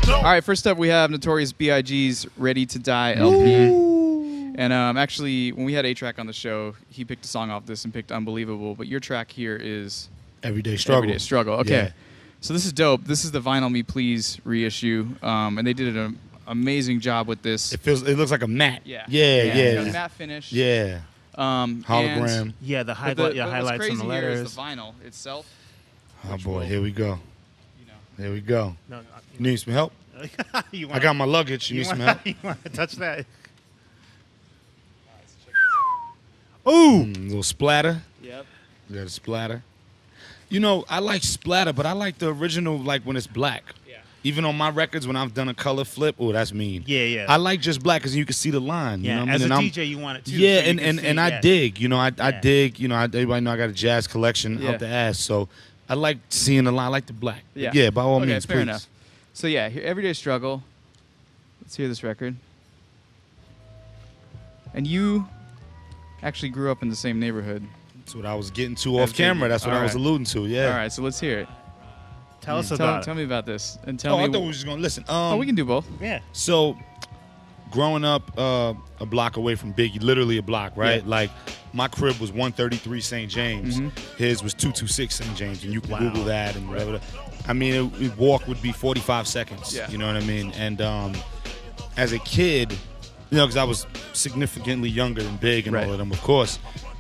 All right, first up we have Notorious B.I.G's Ready to Die LP. And actually, when we had A-Track on the show, he picked a song off this and picked Unbelievable. But your track here is Everyday Struggle. Everyday Struggle. Okay. Yeah. So this is dope. This is the Vinyl Me Please reissue. And they did an amazing job with this. It looks like a matte. Yeah. Yeah. A matte finish. Yeah. Hologram. Yeah, the highlights on the letters. Is the vinyl itself. Oh boy, here we go. Here we go. No, You need some help? I got my luggage. You need some help? You want to touch that? Ooh! Little splatter. Yep. You got a splatter. You know, I like splatter, but I like the original, like when it's black. Yeah. Even on my records, when I've done a color flip, oh, that's mean. Yeah. I like just black because you can see the line. Yeah, you know what as I mean? a DJ, you want it too. Yeah, so and I dig. You know, I dig. You know, everybody know I got a jazz collection out the ass, so I like seeing the line. I like the black. Yeah, by all means, fair please. enough. So yeah, Everyday Struggle. Let's hear this record. And you actually grew up in the same neighborhood. That's what I was getting to off camera. That's what I was alluding to. Yeah. All right, so let's hear it. Tell us about it. Tell me about this, and tell me. I thought we were just gonna listen. We can do both. Yeah. So, growing up a block away from Biggie, literally a block, right? Yeah. Like, my crib was 133 St. James. His was 226 St. James, and you can Google that and whatever. I mean, walk would be 45 seconds. Yeah. You know what I mean? And as a kid, you know, because I was significantly younger than Big and all of them, of course.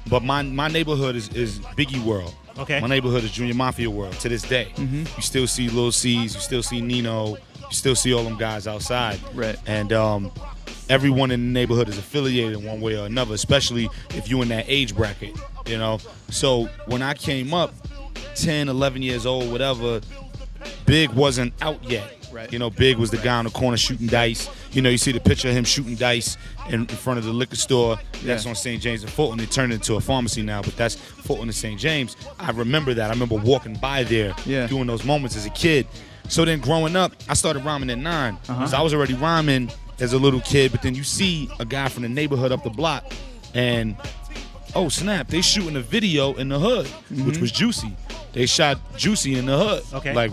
But my neighborhood is Biggie World. Okay. My neighborhood is Junior Mafia World to this day. You still see Lil C's, you still see Nino, you still see all them guys outside. Right. And everyone in the neighborhood is affiliated in one way or another, especially if you're in that age bracket, you know. So when I came up, 10, 11 years old, whatever, Big wasn't out yet. Right. You know, Big was the guy on the corner shooting dice. You know, you see the picture of him shooting dice in front of the liquor store. That's on St. James and Fulton. It turned into a pharmacy now, but that's Fulton and St. James. I remember that. I remember walking by there, doing those moments as a kid. So then growing up, I started rhyming at 9. So I was already rhyming as a little kid, but then you see a guy from the neighborhood up the block, and oh snap, they shooting a video in the hood, which was Juicy. They shot Juicy in the hood,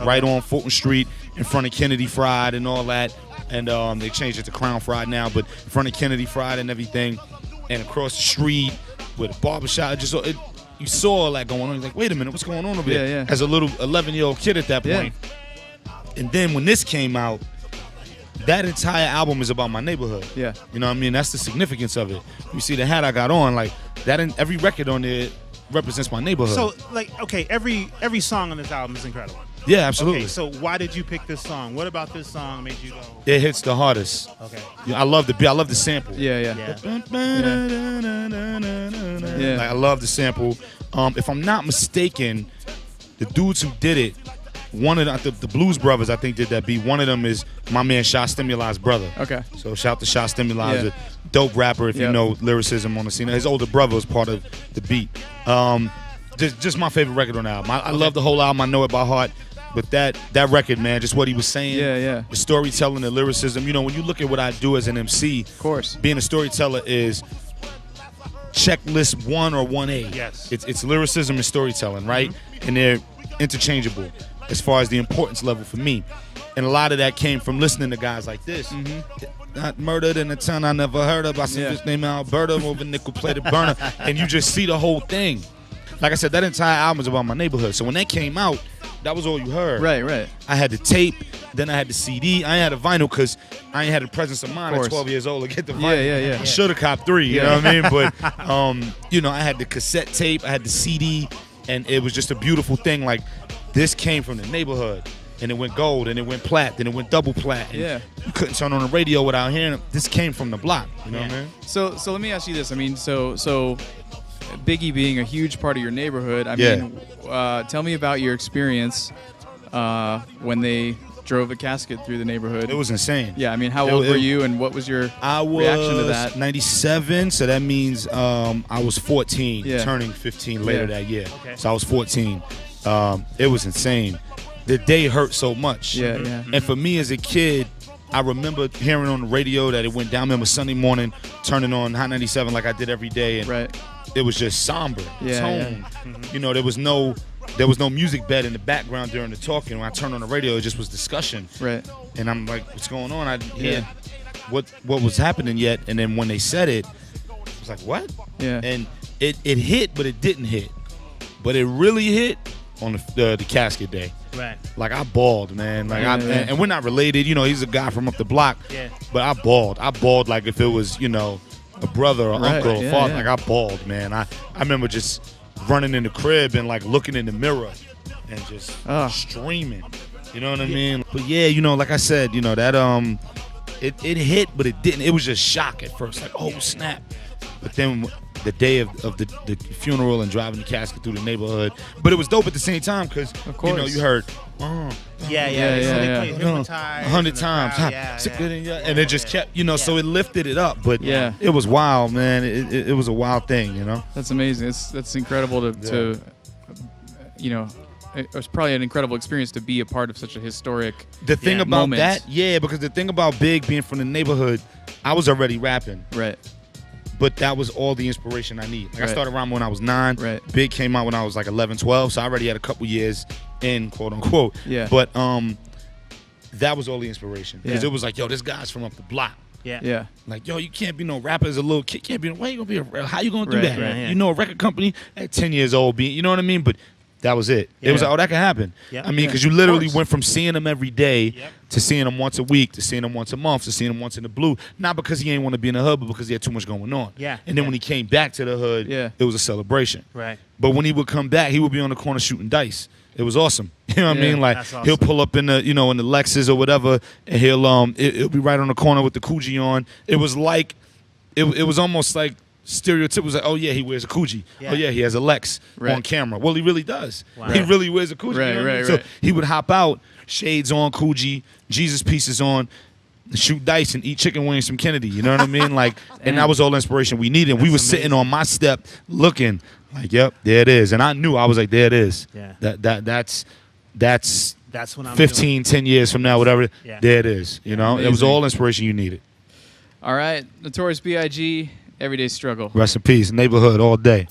right on Fulton Street in front of Kennedy Fried and all that. And they changed it to Crown Fried now, but in front of Kennedy Fried and everything, and across the street with a barbershop. You saw all that going on. You're like, wait a minute, what's going on over there? As a little 11-year-old kid at that point. And then when this came out, that entire album is about my neighborhood. Yeah. You know what I mean? That's the significance of it. You see the hat I got on, like that. Every record on there represents my neighborhood. So, like, okay, every song on this album is incredible. Yeah, absolutely. Okay, so why did you pick this song? What about this song made you go? It hits the hardest. Okay. Yeah, I love the beat. I love the sample. Yeah. Like, I love the sample. If I'm not mistaken, the dudes who did it, one of the Blues Brothers, I think, did that beat. One of them is my man Shot Stimuli's brother. Okay. So shout out to Shot Stimuli, a dope rapper if you know lyricism on the scene. His older brother was part of the beat. Just my favorite record on the album. I love the whole album. I know it by heart. But that record, man, just what he was saying, the storytelling, the lyricism. You know, when you look at what I do as an MC, of course, being a storyteller is checklist 1 or 1A. Yes. It's lyricism and storytelling, right? And they're interchangeable as far as the importance level for me. And a lot of that came from listening to guys like this. Not murdered in a town I never heard of. I see this name Alberta over nickel plated burner. And you just see the whole thing. Like I said, that entire album is about my neighborhood. So when that came out, that was all you heard. Right. I had the tape, then I had the CD. I had a vinyl because I ain't had the presence of mind at 12 years old to get the vinyl. Yeah. I should have copped 3, you know what I mean? But, you know, I had the cassette tape, I had the CD, and it was just a beautiful thing. Like, this came from the neighborhood, and it went gold, and it went plat, then it went double plat. And you couldn't turn on the radio without hearing it. This came from the block, you know what I mean? So let me ask you this. I mean, so Biggie being a huge part of your neighborhood, I mean, tell me about your experience when they drove a casket through the neighborhood. It was insane. Yeah, I mean, how old were you, and what was your reaction to that? 97, so that means I was 14, turning 15 later that year. Okay. So I was 14. It was insane. The day hurt so much. And for me as a kid, I remember hearing on the radio that it went down. I remember Sunday morning turning on Hot 97 like I did every day, and it was just somber tone. You know, there was no there was no music bed in the background during the talking. When I turned on the radio, it just was discussion. Right. And I'm like, what's going on? I didn't hear what was happening yet. And then when they said it, I was like, what? Yeah. And it hit, but it didn't hit. But it really hit on the Casket day. Right. Like, I bawled, man. Like, Yeah, and we're not related. You know, he's a guy from up the block. Yeah. But I bawled. I bawled like if it was, you know, a brother or uncle or father. Like, I bawled, man. I remember just running in the crib and, like, looking in the mirror and just streaming. You know what I mean? But, yeah, you know, like I said, you know, that it hit, but it didn't. It was just shock at first. Like, oh, snap. But then the day of the funeral and driving the casket through the neighborhood. But it was dope at the same time because, you know, you heard, Yeah. So they played Hypnotized 100 times. And it just kept, you know, so it lifted it up. But it was wild, man. It was a wild thing, you know? That's amazing. That's incredible to you know, it was probably an incredible experience to be a part of such a historic The thing about moment. that, because the thing about Big being from the neighborhood, I was already rapping. Right. But that was all the inspiration I need. Like, I Right. started rhyming when I was 9. Right. Big came out when I was like 11, 12. So I already had a couple years in, quote unquote. Yeah. But that was all the inspiration. Because Yeah. it was like, yo, this guy's from up the block. Yeah. Like, yo, you can't be no rapper as a little kid. Can't be. Why you gonna be a rapper? How you gonna do Right, that? right, yeah. You know, a record company at 10 years old, being, you know what I mean? But that was it. It was like, oh, that can happen. Yep. I mean, because you literally went from seeing him every day to seeing him once a week, to seeing him once a month, to seeing him once in the blue. Not because he ain't want to be in the hood, but because he had too much going on. Yeah. And then when he came back to the hood, it was a celebration. Right. But when he would come back, he would be on the corner shooting dice. It was awesome. You know what I mean? Like, That's awesome. he'll pull up in the, you know, in the Lexus or whatever, and it'll be right on the corner with the Coogee on. It was like, it was almost like stereotype. Was like, oh yeah, he wears a Coogee. Yeah. Oh yeah, he has a Lex Right. on camera. Well, he really does. Wow. He really wears a Coogee. Right, you know what I mean? right, So right. he would hop out, shades on, Coogee, Jesus pieces on, shoot dice and eat chicken wings from Kennedy. You know what I mean? Like, and that was all the inspiration we needed. We were sitting on my step looking like, yep, there it is. And I knew, I was like, there it is. Yeah. That's what I'm 15, 10 years from now, whatever. Yeah. There it is. You know, it was Amazing. all inspiration you needed. All right. Notorious B.I.G. Everyday Struggle. Rest in peace. Neighborhood all day.